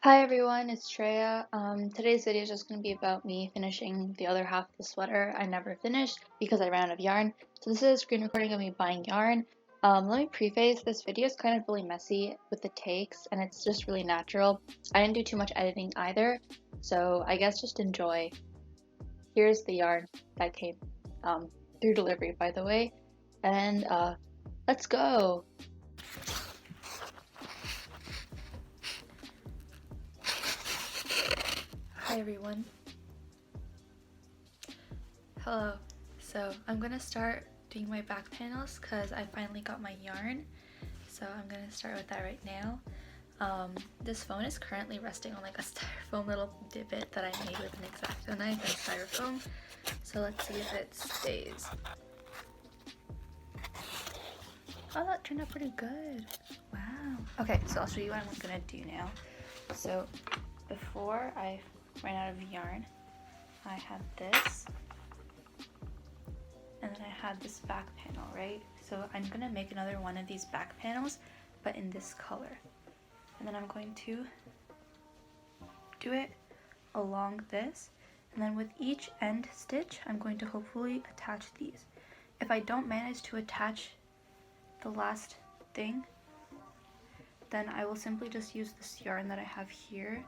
Hi everyone, it's Shreya. Today's video is just going to be about me finishing the other half of the sweater I never finished because I ran out of yarn. So this is a screen recording of me buying yarn. Let me preface, this video is kind of really messy with the takes and it's just really natural. I didn't do too much editing either, so I guess just enjoy. Here's the yarn that came through delivery, by the way, and let's go! Hi everyone. Hello. So I'm gonna start doing my back panels because I finally got my yarn. So I'm gonna start with that right now. This phone is currently resting on like a styrofoam little divot that I made with an X-Acto knife and styrofoam. So let's see if it stays. Oh, that turned out pretty good. Wow. Okay, so I'll show you what I'm gonna do now. So before I ran out of yarn, I had this. And then I had this back panel, right? So I'm gonna make another one of these back panels, but in this color. And then I'm going to do it along this. And then with each end stitch, I'm going to hopefully attach these. If I don't manage to attach the last thing, then I will simply just use this yarn that I have here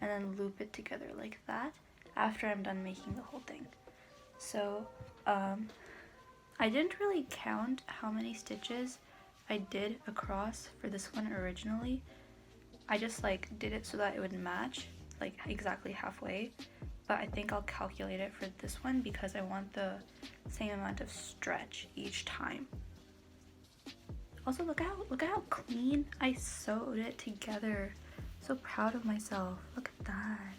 and then loop it together like that after I'm done making the whole thing. So, I didn't really count how many stitches I did across for this one originally. I just like did it so that it would match like exactly halfway, but I think I'll calculate it for this one because I want the same amount of stretch each time. Also, look at how clean I sewed it together. So proud of myself. Look at that.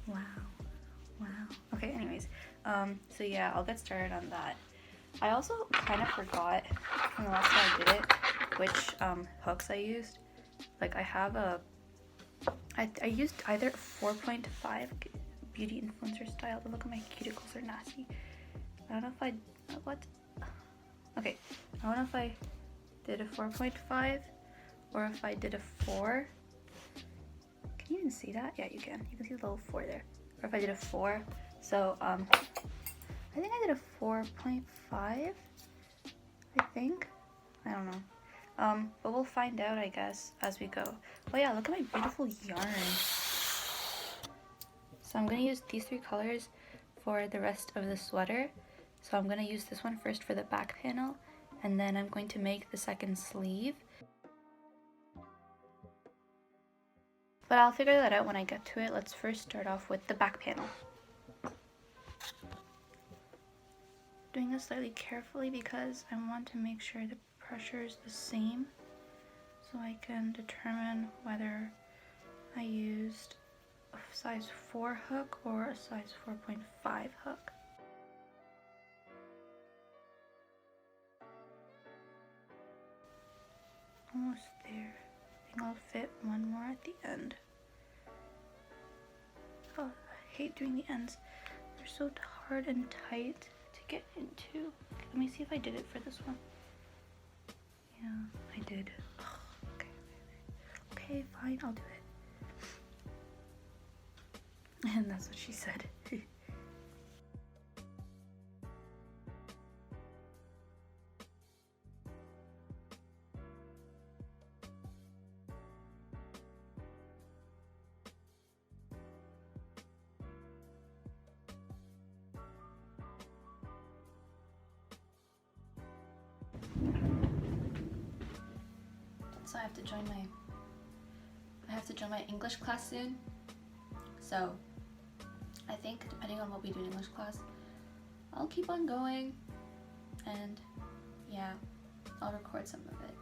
Wow. Okay, anyways, so yeah, I'll get started on that. I also kind of forgot from the last time I did it which hooks I used. Like I have I used either 4.5 beauty influencer style. Look at my cuticles are nasty. I don't know if okay, I don't know if I did a 4.5 or if I did a 4. Can you even see that? Yeah, you can. You can see the little 4 there. Or if I did a 4. So I think I did a 4.5, I think. I don't know. But we'll find out, I guess, as we go. Oh yeah, look at my beautiful yarn. So I'm going to use these 3 colors for the rest of the sweater. So I'm going to use this one first for the back panel, and then I'm going to make the second sleeve. But I'll figure that out when I get to it. Let's first start off with the back panel. Doing this slightly carefully because I want to make sure the pressure is the same so I can determine whether I used a size 4 hook or a size 4.5 hook. Almost there. I think I'll fit one more at the end. Oh, I hate doing the ends. They're so hard and tight to get into. Let me see if I did it for this one. Yeah, I did. Okay, fine, I'll do it. And that's what she said. So I have to join my English class soon. So I think depending on what we do in English class, I'll keep on going, and yeah, I'll record some of it.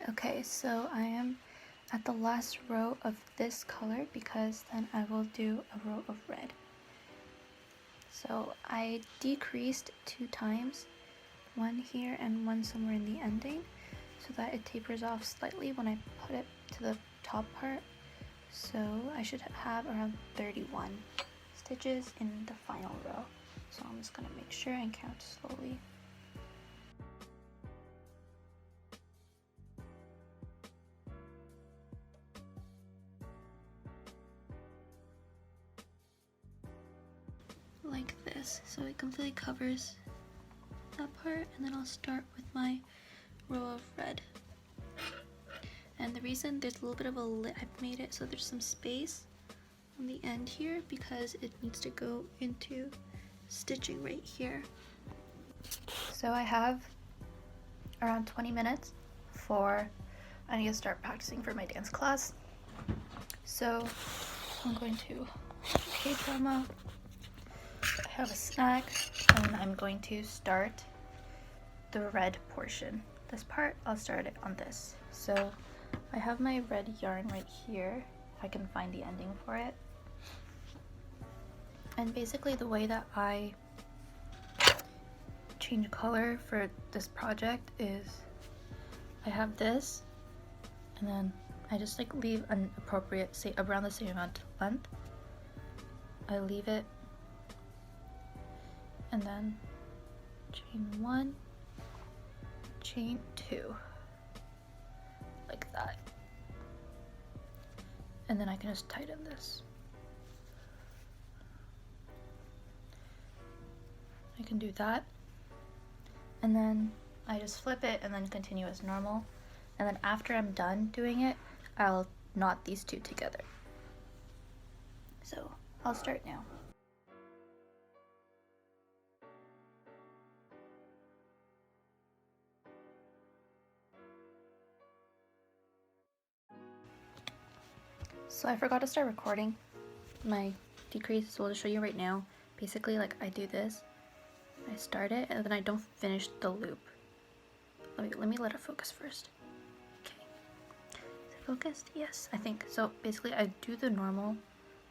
Okay, so I am at the last row of this color because then I will do a row of red. So I decreased 2 times, one here and one somewhere in the ending, so that it tapers off slightly when I put it to the top part. So I should have around 31 stitches in the final row. So I'm just gonna make sure and count slowly. Like this, so it completely covers that part, and then I'll start with my row of red. And the reason there's a little bit of a lip, I've made it so there's some space on the end here because it needs to go into stitching right here. So I have around 20 minutes for I need to start practicing for my dance class. So I'm going to K-drama, I have a snack, and I'm going to start the red portion. This part, I'll start it on this. So I have my red yarn right here, if I can find the ending for it. And basically the way that I change color for this project is I have this, and then I just like leave an appropriate, say around the same amount of length. I leave it, and then chain 1, chain 2, like that. And then I can just tighten this. I can do that. And then I just flip it and then continue as normal. And then after I'm done doing it, I'll knot these two together. So I'll start now. So I forgot to start recording my decrease, so I'll just show you right now. Basically, like I do this, I start it, and then I don't finish the loop. Let me let it focus first. Okay, is it focused? Yes, I think. So basically I do the normal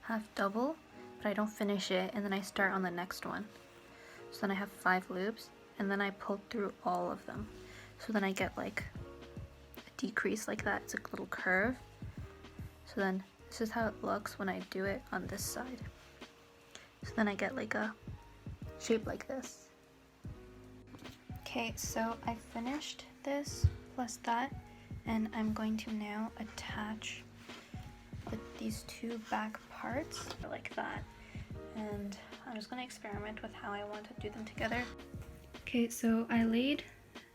half double, but I don't finish it, and then I start on the next one. So then I have 5 loops, and then I pull through all of them. So then I get like a decrease like that. It's a little curve. So then this is how it looks when I do it on this side. So then I get like a shape like this. Okay, so I finished this plus that, and I'm going to now attach these 2 back parts like that. And I'm just going to experiment with how I want to do them together. Okay, so I laid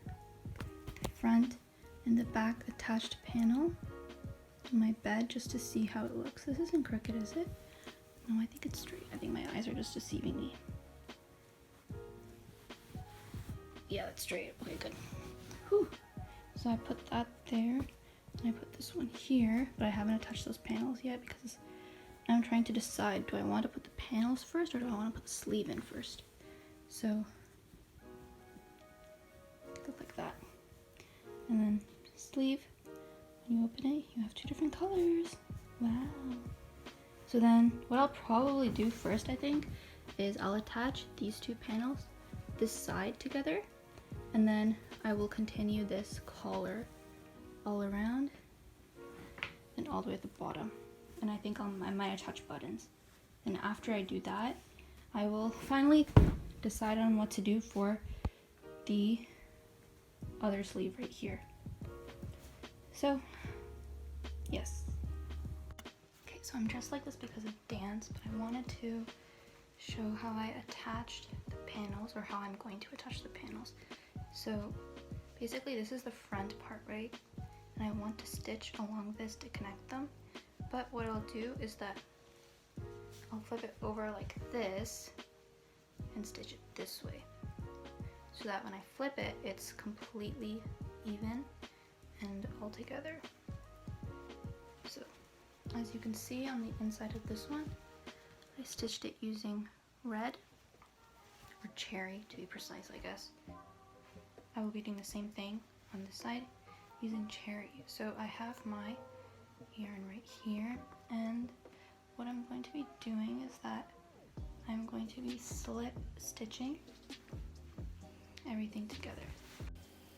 the front and the back attached panel on my bed just to see how it looks. This isn't crooked, is it? No, I think it's straight. I think my eyes are just deceiving me. Yeah, it's straight. Okay, good. Whew. So I put that there, and I put this one here, but I haven't attached those panels yet because I'm trying to decide, do I want to put the panels first or do I want to put the sleeve in first? So, look like that. And then sleeve, when you open it, you have 2 different colors. Wow. So then what I'll probably do first, I think, is I'll attach these 2 panels this side together, and then I will continue this collar all around and all the way at the bottom. And I think I might attach buttons. And after I do that, I will finally decide on what to do for the other sleeve right here. So, yes. Okay, so I'm dressed like this because of dance, but I wanted to show how I attached the panels, or how I'm going to attach the panels. So basically this is the front part, right? And I want to stitch along this to connect them. But what I'll do is that I'll flip it over like this and stitch it this way, so that when I flip it, it's completely even and all together. So as you can see on the inside of this one, I stitched it using red, or cherry to be precise, I guess. I will be doing the same thing on this side using cherry. So I have my yarn right here, and what I'm going to be doing is that I'm going to be slip stitching everything together.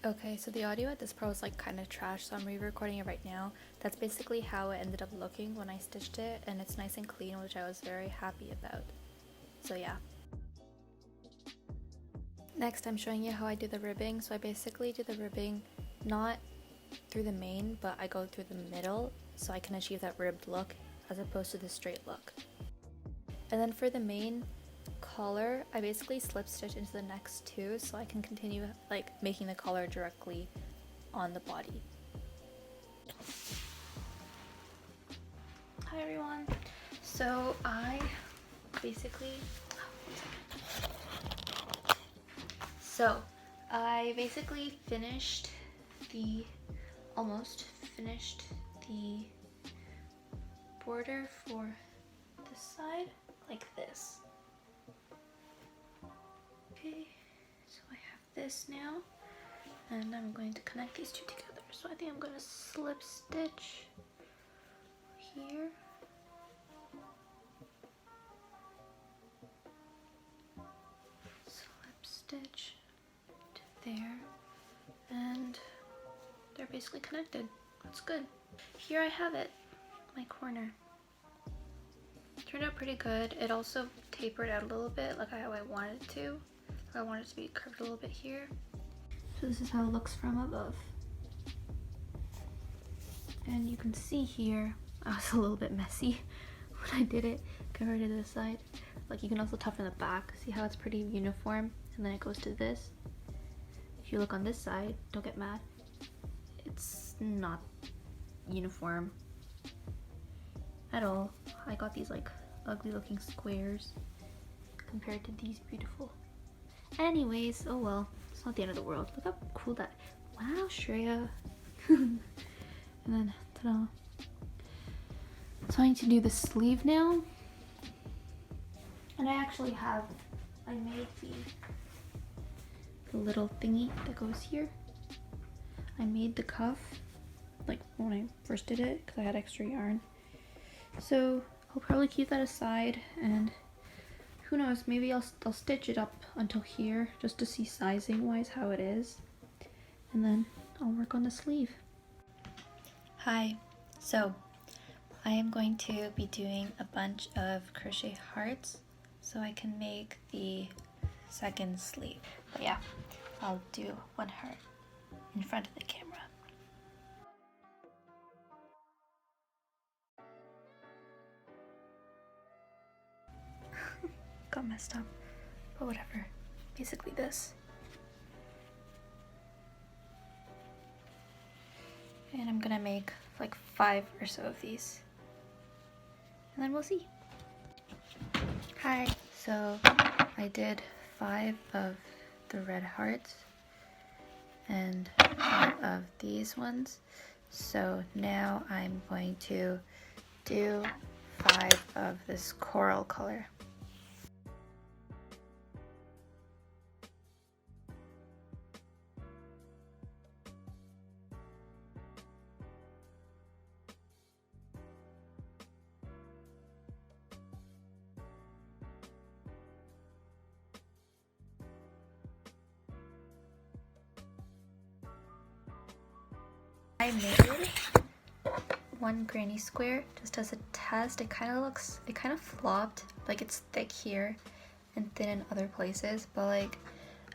Okay, so the audio at this part was like kind of trash, so I'm re-recording it right now. That's basically how it ended up looking when I stitched it, and it's nice and clean, which I was very happy about. So yeah. Next, I'm showing you how I do the ribbing. So I basically do the ribbing not through the main, but I go through the middle so I can achieve that ribbed look as opposed to the straight look. And then for the main collar, I basically slip stitch into the next two so I can continue like making the collar directly on the body. Hi everyone. So I basically almost finished the border for this side like this. Okay, so I have this now, and I'm going to connect these two together. So I think I'm going to slip stitch here. Slip stitch to there, and they're basically connected. That's good. Here I have it, my corner. Turned out pretty good. It also tapered out a little bit, like how I wanted it to. I want it to be curved a little bit here. So this is how it looks from above. And you can see here, I was a little bit messy when I did it compared to this side. Like you can also toughen the back. See how it's pretty uniform? And then it goes to this. If you look on this side, don't get mad. It's not uniform at all. I got these like ugly looking squares compared to these beautiful. Anyways, oh well, it's not the end of the world. Look how cool that, wow, Shreya. And then, ta-da. So I need to do the sleeve now. And I actually have, I made the little thingy that goes here. I made the cuff, like when I first did it, because I had extra yarn. So I'll probably keep that aside, and who knows, maybe I'll stitch it up until here just to see sizing wise how it is, and then I'll work on the sleeve. Hi, so I am going to be doing a bunch of crochet hearts so I can make the second sleeve. But yeah, I'll do one heart in front of the camera. Got messed up, but whatever. Basically this. And I'm gonna make like 5 or so of these, and then we'll see. Hi, so I did 5 of the red hearts and 5 of these ones. So now I'm going to do 5 of this coral color. I made one granny square just as a test. It kind of flopped, like it's thick here and thin in other places, but like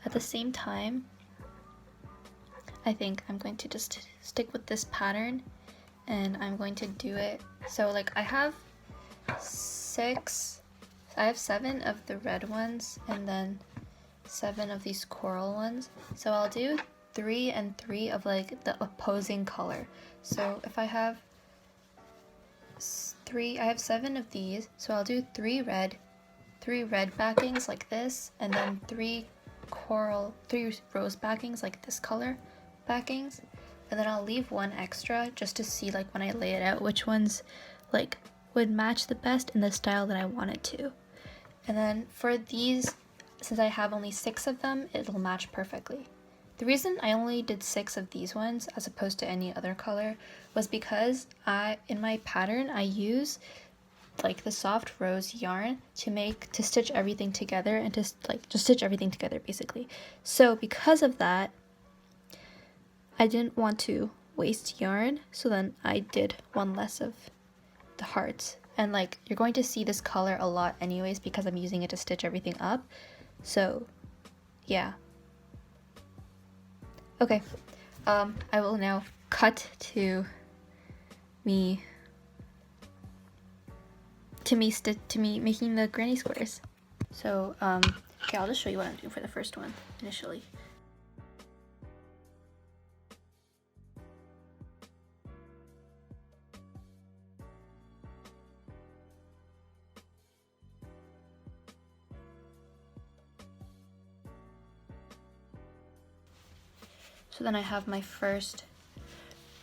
at the same time I think I'm going to just stick with this pattern, and I'm going to do it. So like I have 7 of the red ones and then 7 of these coral ones. So I'll do 3 and 3 of like the opposing color. So if I have 7 of these, so I'll do 3 red backings like this, and then 3 rose backings like this color backings, and then I'll leave 1 extra just to see like when I lay it out which ones like would match the best in the style that I want it to. And then for these, since I have only 6 of them, it'll match perfectly. The reason I only did 6 of these ones as opposed to any other color was because in my pattern I use like the soft rose yarn to stitch everything together and to stitch everything together basically. So because of that, I didn't want to waste yarn, so then I did one less of the hearts. And like you're going to see this color a lot anyways because I'm using it to stitch everything up. So yeah. Okay, I will now cut to me making the granny squares. So okay, I'll just show you what I'm doing for the first one initially. So then I have my first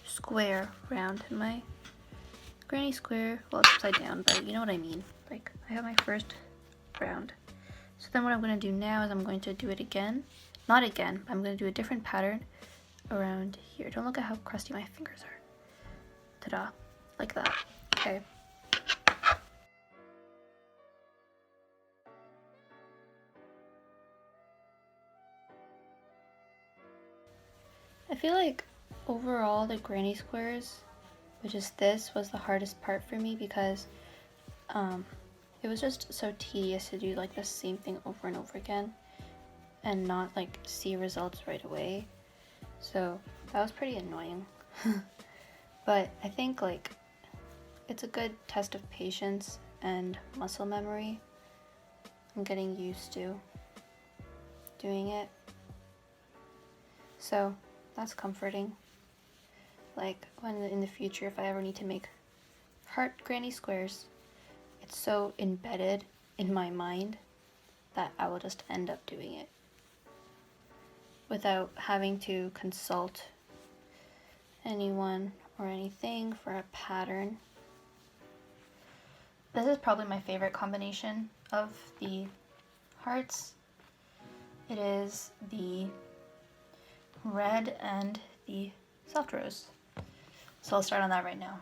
square round in my granny square. Well, it's upside down, but you know what I mean. Like, I have my first round. So then what I'm going to do now is I'm going to do it again. Not again, I'm going to do a different pattern around here. Don't look at how crusty my fingers are. Ta-da. Like that. Okay. I feel like overall the granny squares, which is this, was the hardest part for me because it was just so tedious to do like the same thing over and over again and not like see results right away. So that was pretty annoying. But I think like it's a good test of patience and muscle memory. I'm getting used to doing it. So that's comforting. Like when in the future, if I ever need to make heart granny squares, it's so embedded in my mind that I will just end up doing it without having to consult anyone or anything for a pattern. This is probably my favorite combination of the hearts. It is the red and the soft rose. So I'll start on that right now.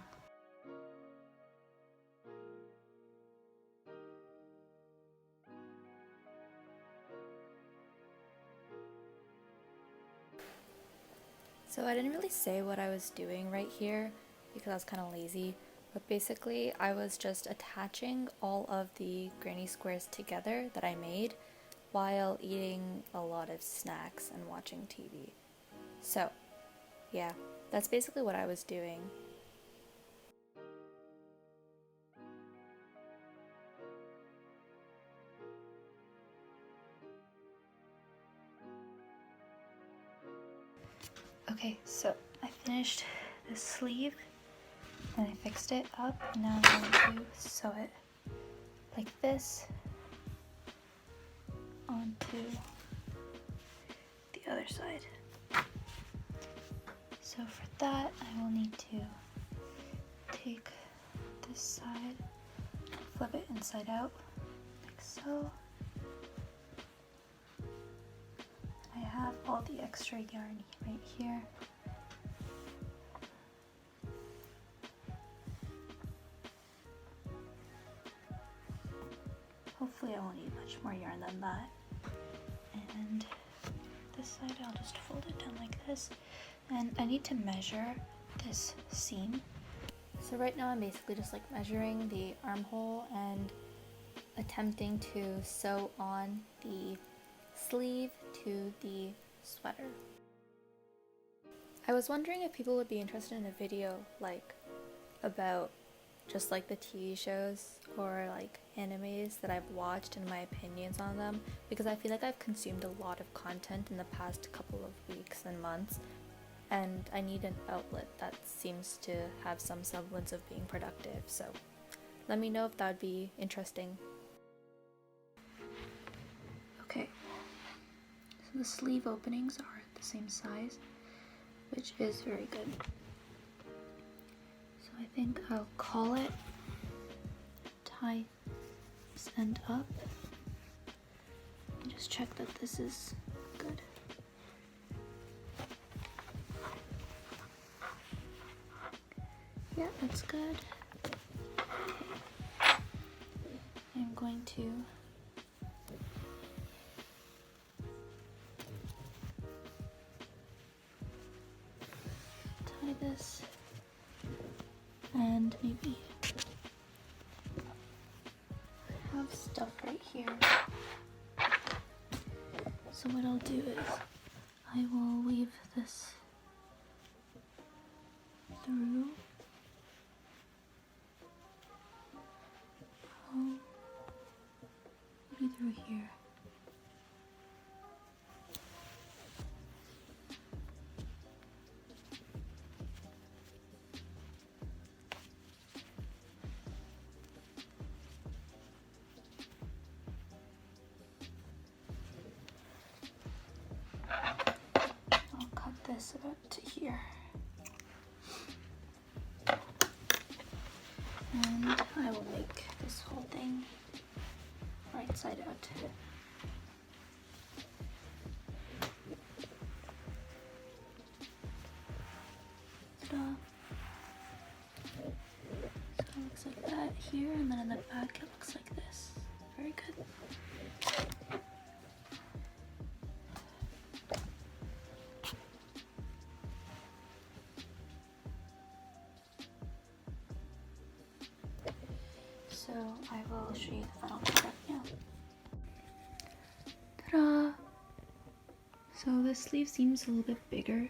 So I didn't really say what I was doing right here because I was kind of lazy, but basically I was just attaching all of the granny squares together that I made while eating a lot of snacks and watching TV. So yeah, that's basically what I was doing. Okay, so I finished the sleeve and I fixed it up. Now I'm going to sew it like this onto the other side. So for that, I will need to take this side, flip it inside out, like so. I have all the extra yarn right here. Hopefully I won't need much more yarn than that. And this side I'll just fold it down like this. And I need to measure this seam. So right now I'm basically just like measuring the armhole and attempting to sew on the sleeve to the sweater. I was wondering if people would be interested in a video like about just like the TV shows or like animes that I've watched and my opinions on them, because I feel like I've consumed a lot of content in the past couple of weeks and months, and I need an outlet that seems to have some semblance of being productive. So let me know if that would be interesting. Okay, so the sleeve openings are the same size, which is very good. So I think I'll call it, tie this end up, and just check that this is good. Yeah, that's good. Okay. I'm going to tie this and maybe have stuff right here. So what I'll do is I will weave this through. Maybe through here. I'll cut this about to here. And I will make this whole thing right side out. Ta-da. So it looks like that here, and then in the back it looks like this. Very good. So I will show you the final product now. Ta-da! So this sleeve seems a little bit bigger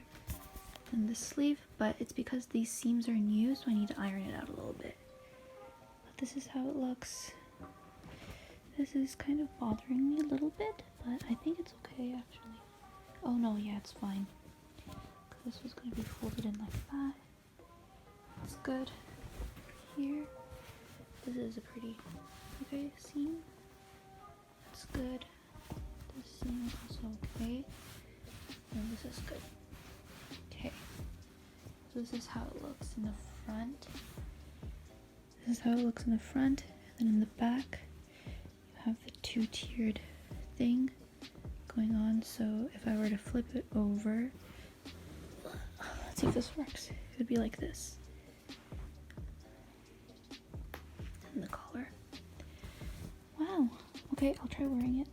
than this sleeve, but it's because these seams are new, so I need to iron it out a little bit. But this is how it looks. This is kind of bothering me a little bit, but I think it's okay actually. Oh no, yeah, it's fine. This was going to be folded in like that. It's good. Here. This is a pretty okay seam. That's good. This seam is also okay. And this is good. Okay. So this is how it looks in the front. This is how it looks in the front. And then in the back, you have the two-tiered thing going on. So if I were to flip it over, let's see if this works. It would be like this. And the collar. Wow. Okay, I'll try wearing it.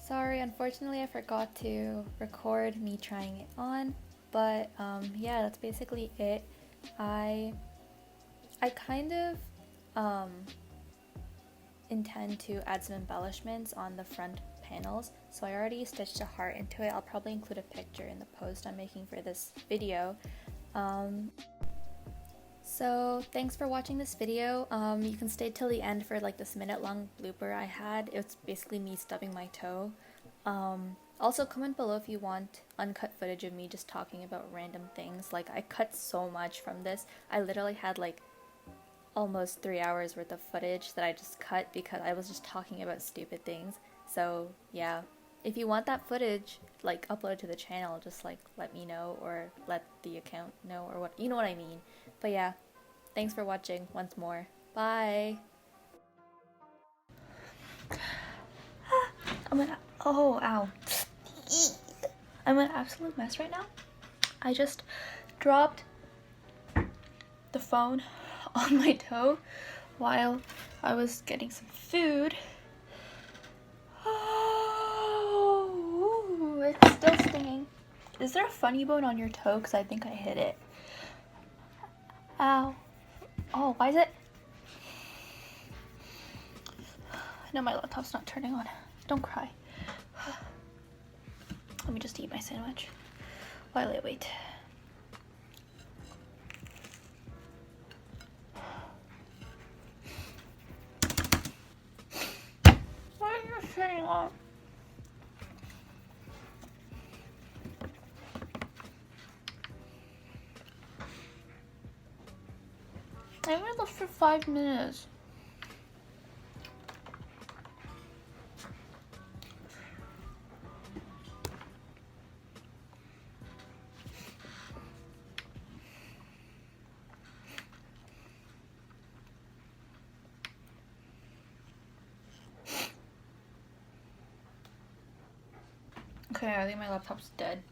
Sorry, unfortunately I forgot to record me trying it on, but yeah, that's basically it. I kind of intend to add some embellishments on the front panels, so I already stitched a heart into it. I'll probably include a picture in the post I'm making for this video. So thanks for watching this video. You can stay till the end for like this minute-long blooper I had. It's basically me stubbing my toe. Also comment below if you want uncut footage of me just talking about random things. Like, I cut so much from this. I literally had like almost 3 hours worth of footage that I just cut because I was just talking about stupid things. So yeah, if you want that footage like uploaded to the channel, just like let me know or let the account know, or what, you know what I mean. But yeah, thanks for watching once more. Bye! Oh, ow. I'm an absolute mess right now. I just dropped the phone on my toe while I was getting some food. Oh, it's still stinging. Is there a funny bone on your toe? Because I think I hit it. Ow. Oh, why is it? No, my laptop's not turning on. Don't cry. Let me just eat my sandwich while I wait. Why are you sitting on? I only left for 5 minutes. Okay, I think my laptop's dead.